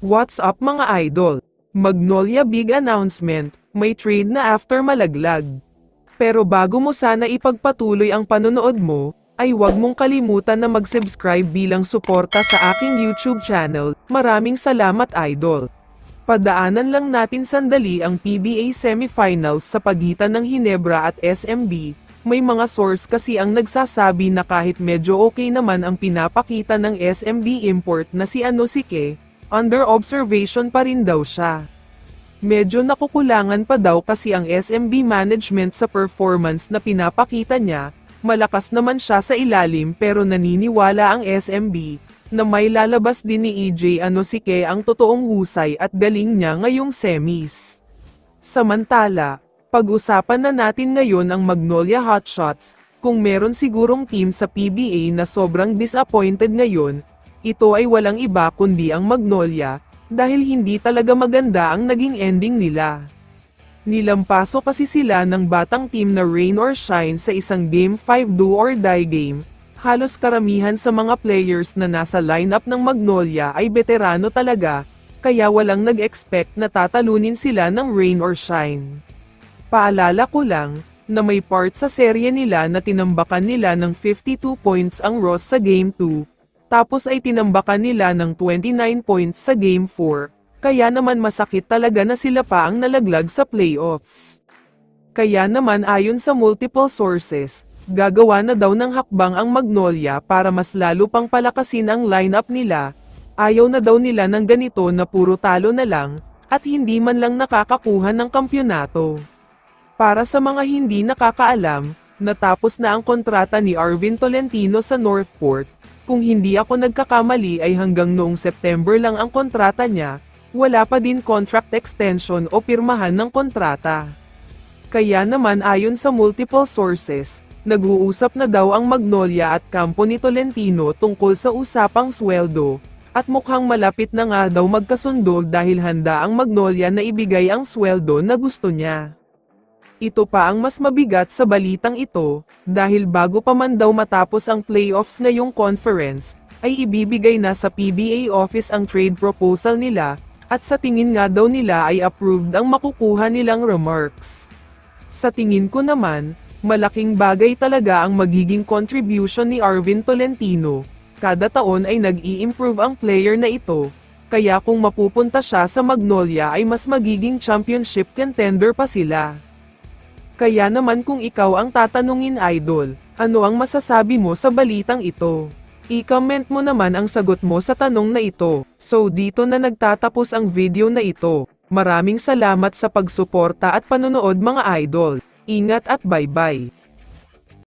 What's up mga idol? Magnolia big announcement, may trade na after malaglag. Pero bago mo sana ipagpatuloy ang panonood mo, ay huwag mong kalimutan na mag-subscribe bilang suporta sa aking YouTube channel. Maraming salamat idol. Padaanan lang natin sandali ang PBA semifinals sa pagitan ng Ginebra at SMB. May mga source kasi ang nagsasabi na kahit medyo okay naman ang pinapakita ng SMB import na si Ke, under observation pa rin daw siya. Medyo nakukulangan pa daw kasi ang SMB management sa performance na pinapakita niya, malakas naman siya sa ilalim pero naniniwala ang SMB, na may lalabas din ni EJ Ke ang totoong husay at galing niya ngayong semis. Samantala, pag-usapan na natin ngayon ang Magnolia Hotshots, kung meron sigurong team sa PBA na sobrang disappointed ngayon, ito ay walang iba kundi ang Magnolia, dahil hindi talaga maganda ang naging ending nila. Nilampaso kasi sila ng batang team na Rain or Shine sa isang Game 5 do or die game. Halos karamihan sa mga players na nasa lineup ng Magnolia ay veterano talaga, kaya walang nag-expect na tatalunin sila ng Rain or Shine. Paalala ko lang, na may part sa serye nila na tinambakan nila ng 52 points ang Ross sa Game 2, tapos ay tinambakan nila ng 29 points sa Game 4, kaya naman masakit talaga na sila pa ang nalaglag sa playoffs. Kaya naman ayon sa multiple sources, gagawa na daw ng hakbang ang Magnolia para mas lalo pang palakasin ang lineup nila. Ayaw na daw nila ng ganito na puro talo na lang, at hindi man lang nakakakuha ng kampyonato. Para sa mga hindi nakakaalam, natapos na ang kontrata ni Arvin Tolentino sa Northport. Kung hindi ako nagkakamali ay hanggang noong September lang ang kontrata niya, wala pa din contract extension o pirmahan ng kontrata. Kaya naman ayon sa multiple sources, nag-uusap na daw ang Magnolia at kampo ni Tolentino tungkol sa usapang sweldo, at mukhang malapit na nga daw magkasundo dahil handa ang Magnolia na ibigay ang sweldo na gusto niya. Ito pa ang mas mabigat sa balitang ito, dahil bago pa man daw matapos ang playoffs ngayong conference, ay ibibigay na sa PBA office ang trade proposal nila, at sa tingin nga daw nila ay approved ang makukuha nilang remarks. Sa tingin ko naman, malaking bagay talaga ang magiging contribution ni Arvin Tolentino, kada taon ay nag-i-improve ang player na ito, kaya kung mapupunta siya sa Magnolia ay mas magiging championship contender pa sila. Kaya naman kung ikaw ang tatanungin idol, ano ang masasabi mo sa balitang ito? I-comment mo naman ang sagot mo sa tanong na ito. So dito na nagtatapos ang video na ito. Maraming salamat sa pagsuporta at panonood mga idol. Ingat at bye-bye.